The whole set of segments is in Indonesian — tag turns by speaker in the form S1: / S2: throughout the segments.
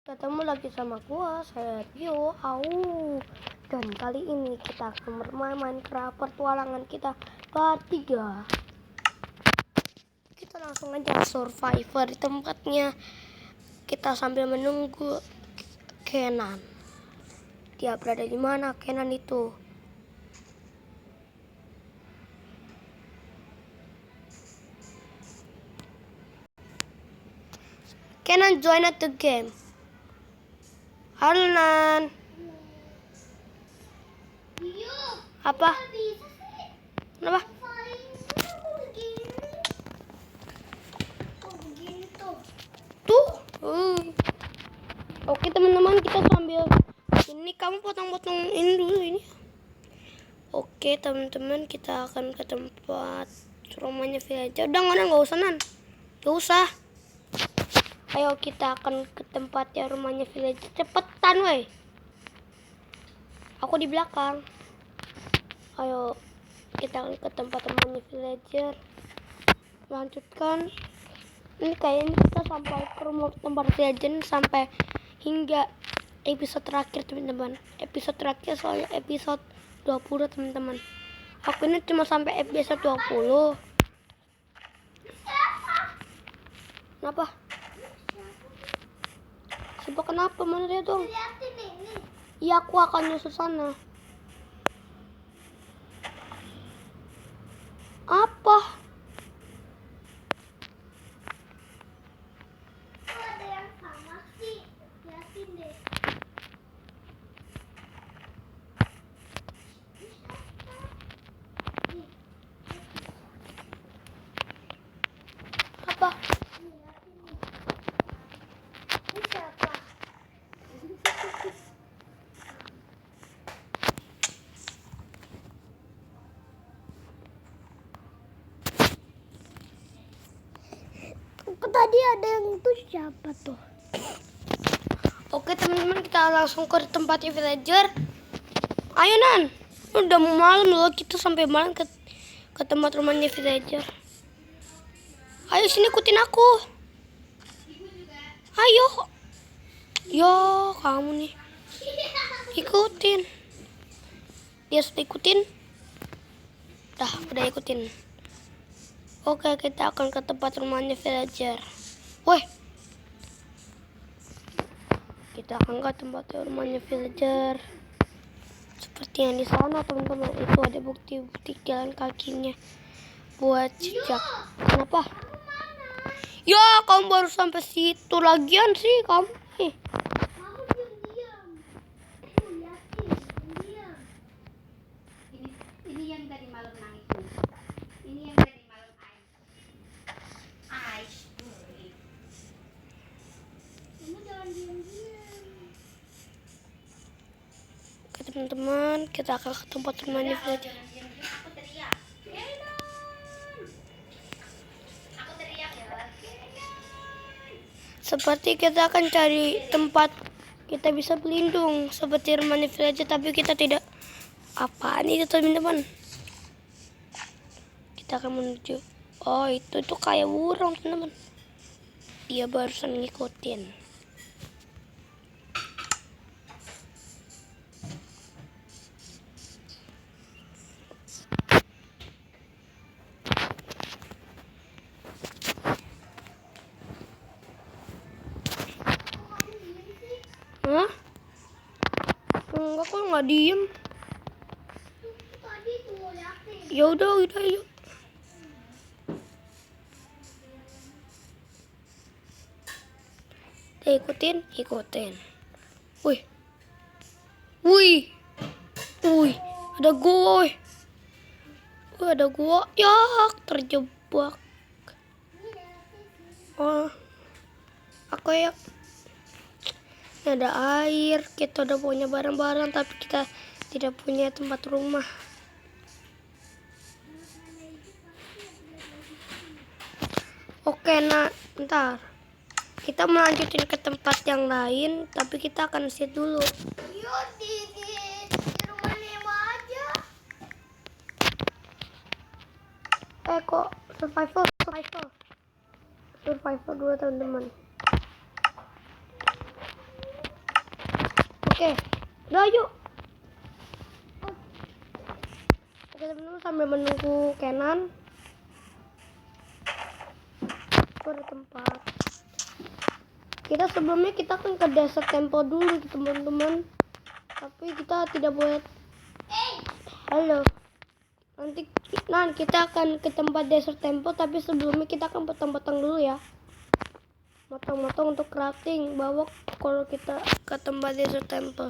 S1: Ketemu lagi sama gua, saya Tio, dan kali ini kita akan bermain Minecraft petualangan kita part 3. Kita langsung aja survivor di tempatnya. Kita sambil menunggu Kenan. Dia berada di mana Kenan itu? Kenan join at the game. Halo Nan. Apa? Kenapa? Tuh. Oke teman-teman, kita sambil ini kamu potong-potong ini dulu ini. Oke teman-teman, kita akan ke tempat rumahnya villager. Udah nggak usah Nan. Gak usah. Ayo kita akan ke tempatnya rumahnya villager. Cepetan woi. Aku di belakang. Ayo kita akan ke tempat rumahnya villager. Lanjutkan. Ini kayaknya kita sampai ke rumah tempat villager sampai hingga episode terakhir teman-teman. Episode terakhir soalnya episode 20 teman-teman. Aku ini cuma sampai episode 20. Kenapa? Coba kenapa? Mana dia dong? Iya, aku akan nyusul sana. Apa?
S2: Ada yang sama sih. Liatin deh.
S1: Apa?
S2: Ini siapa? Tadi ada yang itu siapa tuh?
S1: Oke teman-teman, kita langsung ke tempatnya villager. Ayo Nan. Udah mau malam loh, kita sampai malam ke tempat rumahnya villager. Ayo sini ikutin aku. Ayo. Yo, kamu nih. Ikutin. Dia sudah ikutin. Udah ikutin. Oke, kita akan ke tempat rumahnya villager. Woi. Kita akan ke tempat rumahnya villager. Seperti yang di sana teman-teman, itu ada bukti-bukti jalan kakinya buat jejak. Kenapa? Ya, kamu baru sampai situ lagian sih kamu.
S2: Kamu diam-diam. Liatin, diam.
S3: Ini yang tadi malam nangis. Ini yang tadi malam Ais.
S2: Kamu jangan diam-diam.
S1: Oke teman-teman, kita akan ke tempat rumahnya villager.
S3: Aku teriak. Aku teriak ya.
S1: Seperti kita akan cari tempat kita bisa berlindung seperti rumahnya villager, tapi kita tidak. Apaan itu teman-teman? Kita akan menuju. Oh, itu tuh kayak burung teman-teman. Dia barusan ngikutin. Hah? Enggak, kok nggak diem?
S2: Tadi tuh liatin.
S1: Ya udah yuk. Kita ikutin. Wih, ada gua. Ada gua. Ya, terjebak. Oh, aku ya. Ini ada air. Kita udah punya barang-barang, tapi kita tidak punya tempat rumah. Oke, nah, bentar. Kita melanjutin ke tempat yang lain, tapi kita akan sit dulu.
S2: Yuk di rumah Nemo aja.
S1: Kok survival dulu teman-teman. Oke, udah yuk. Oke teman-teman, sambil menunggu Kenan, itu ada tempat. Kita sebelumnya kita kan ke Desert Temple dulu teman-teman, tapi kita tidak boleh. Halo, nanti kita akan ke tempat Desert Temple, tapi sebelumnya kita akan potong-potong dulu ya, motong-motong untuk crafting. Bawa kalau kita ke tempat Desert Temple.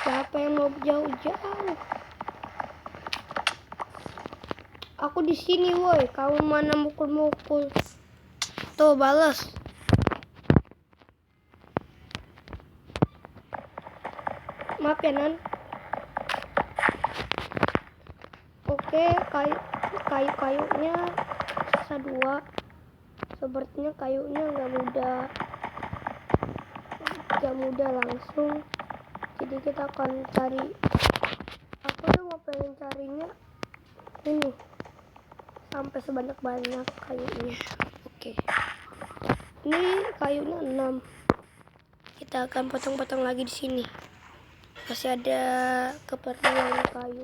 S1: Siapa yang mau jauh-jauh? Aku di sini, woi. Kamu mana mukul-mukul? Tuh, balas. Maaf ya, Nan. Oke, kayu-kayunya sisa 2. Sepertinya kayunya nggak mudah langsung. Jadi kita akan cari. Aku tuh mau pengen carinya ini sampai sebanyak-banyak kayunya. Oke. Ini kayunya 6. Kita akan potong-potong lagi di sini. Masih ada keperluan kayu.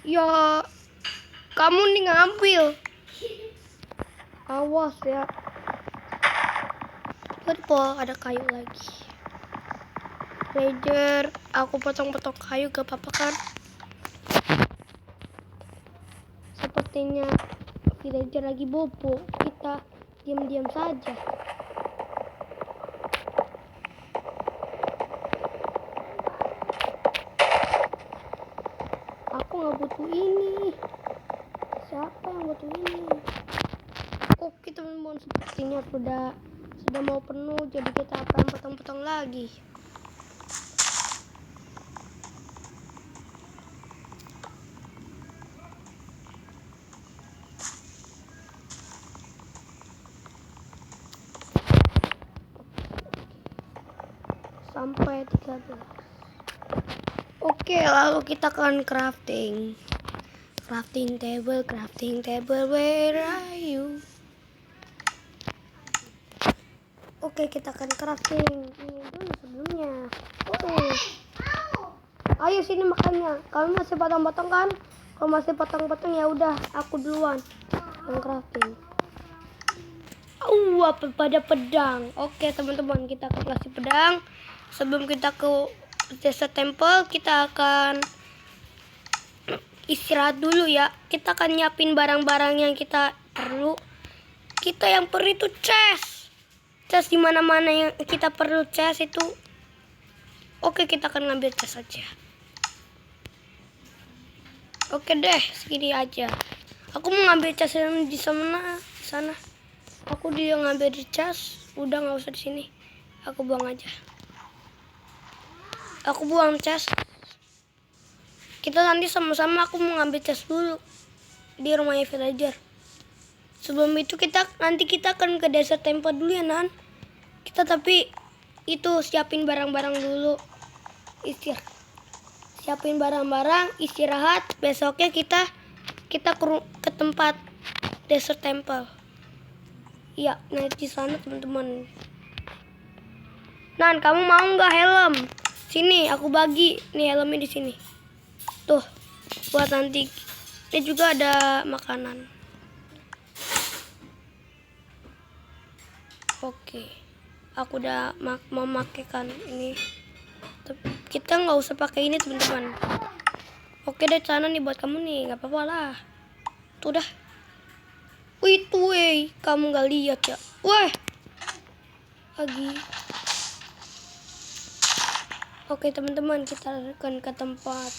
S1: Ya, kamu nih ngambil. Awas ya. Betul, ada kayu lagi. Villager, aku potong-potong kayu gak apa-apa kan? Sepertinya villager lagi bobo. Kita diam-diam saja. Aku nggak butuh ini. Siapa yang butuh ini? Oke teman-teman, sepertinya sudah mau penuh, jadi kita akan potong-potong lagi. Sampai 13. Oke, lalu kita akan crafting table, where are you? Oke, kita akan crafting ini dulu sebelumnya. Ayo sini makanya. Kamu masih potong-potong kan? Kalau masih potong-potong ya udah, aku duluan yang crafting. Apa pada pedang? Oke teman-teman, kita akan kasih pedang. Sebelum kita ke Desert Temple, kita akan istirahat dulu ya. Kita akan nyiapin barang-barang yang kita perlu. Kita yang perlu itu chest di mana-mana yang kita perlu chest itu. Oke, kita akan ngambil chest aja. Oke deh, segini aja. Aku mau ngambil chest yang di sana. Aku dia ngambil di chest. Udah nggak usah di sini. Aku buang aja. Aku buang chest. Kita nanti sama-sama, aku mau ngambil chest dulu di rumahnya villager. Sebelum itu kita akan ke Desert Temple dulu ya Nan. Kita tapi itu siapin barang-barang dulu. Siapin barang-barang, istirahat. Besoknya kita ke tempat Desert Temple. Iya, nah di sana teman-teman. Nan, kamu mau nggak helm? Sini, aku bagi. Nih helmnya di sini. Tuh, buat nanti. Ini juga ada makanan. Oke, aku udah memakaikan ini. Kita nggak usah pakai ini teman-teman. Oke deh, sana nih buat kamu nih, nggak apa-apa lah. Tuh dah. Wih tuh, kamu nggak lihat ya? Wah, lagi. Oke teman-teman, kita akan ke tempat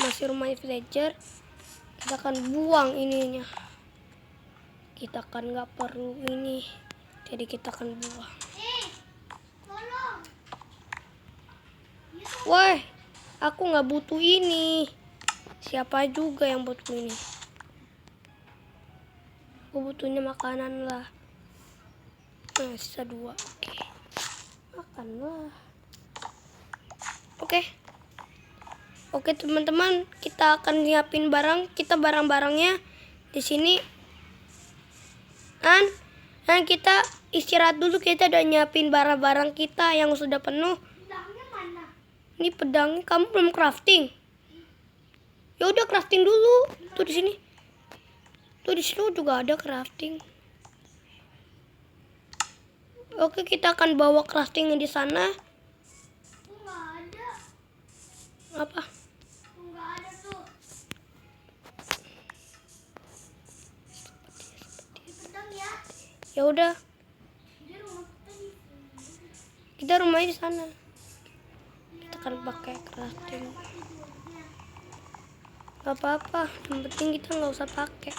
S1: masih rumah villager. Kita akan buang ininya. Kita kan nggak perlu ini, jadi kita akan buang. Wah, aku nggak butuh ini. Siapa juga yang butuh ini? Aku butuhnya makanan lah. Nah, sisa 2. Oke, makanlah. Oke. Oke teman-teman, kita akan nyiapin barang-barangnya di sini. Dan kita istirahat dulu, kita udah nyiapin barang-barang kita yang sudah penuh.
S2: Pedangnya mana?
S1: Ini pedangnya kamu belum crafting. Ya udah crafting dulu. Tuh di sini. Tuh di sini juga ada crafting. Oke, kita akan bawa crafting di sana.
S2: Nggak ada.
S1: Apa?
S2: Nggak ada tuh. Pedang ya.
S1: Ya udah,
S2: Di rumah tadi.
S1: kita rumahnya di sana. Kita akan pakai crafting. Gak apa-apa, yang penting kita nggak usah pakai.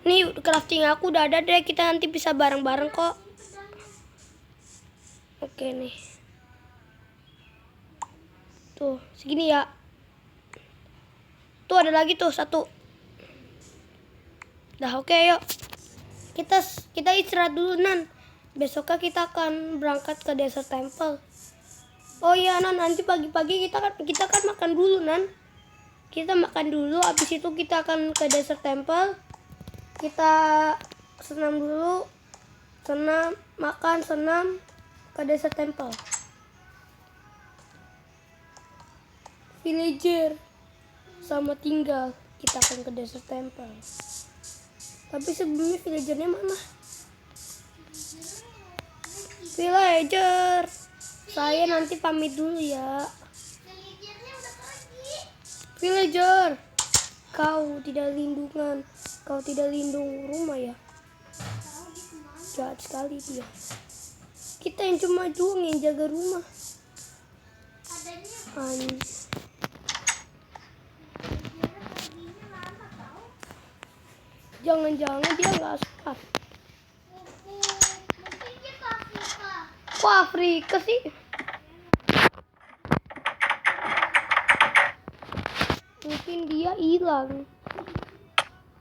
S1: Nih crafting aku udah ada deh, kita nanti bisa bareng-bareng kok. Oke nih. Tuh, segini ya. Tuh ada lagi tuh satu. Dah oke yuk. Kita istirahat dulu Nan. Besoknya kita akan berangkat ke Desert Temple. Oh iya Nan, nanti pagi-pagi kita kan makan dulu Nan. Kita makan dulu, habis itu kita akan ke Desert Temple. Kita senam dulu. Senam ke Desert Temple. Villager sama tinggal, kita akan ke Desert Temple. Tapi sebelumnya villagernya mana? Villager, saya nanti pamit dulu ya.
S2: Villagernya udah pergi.
S1: Villager, kau tidak lindung rumah ya? Jahat sekali dia. Kita yang cuma juang yang jaga rumah.
S2: Adanya perginya lama tau.
S1: Jangan-jangan dia nggak suka.
S2: Mungkin dia ke Afrika.
S1: Kok Afrika sih? Mungkin dia hilang.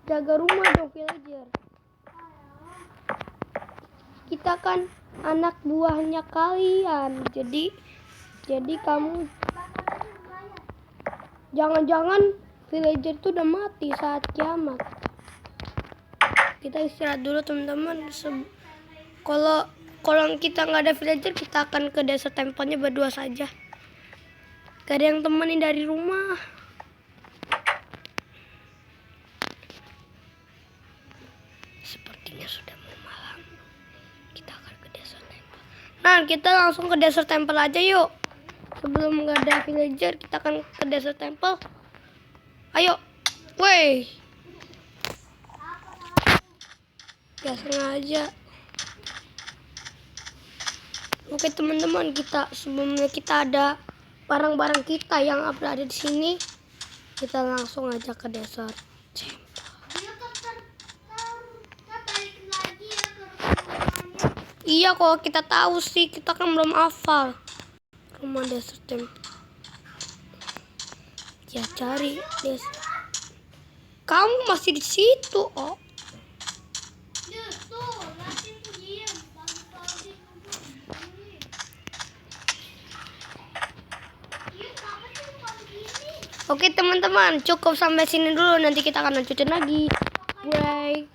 S1: Jaga rumah dong villager. Kita kan anak buahnya kalian. Jadi kamu jangan-jangan villager itu udah mati saat kiamat. Kita istirahat dulu teman-teman. Kalau kita nggak ada villager, kita akan ke Desert Temple-nya berdua saja. Gak ada yang temenin dari rumah. Sepertinya sudah mau malam. Kita akan ke Desert Temple. Nah, kita langsung ke Desert Temple aja yuk. Sebelum nggak ada villager, kita akan ke Desert Temple. Ayo, woi. Ya sengaja. Oke teman-teman, sebelumnya kita ada barang-barang kita yang berada di sini. Kita langsung aja ke Desert Temple.
S2: Dia kan balik lagi ya ke rumahnya.
S1: Iya, kalau kita tahu sih, kita kan belum hafal rumah Desert Temple. Ya cari Kamu masih di situ, oh.
S2: Tuh, liatin tuh diem. Pagi-pagi nunggu. Iya, kenapa sih lupa begini?
S1: Oke teman-teman, cukup sampai sini dulu. Nanti kita akan lanjutin lagi. Bye.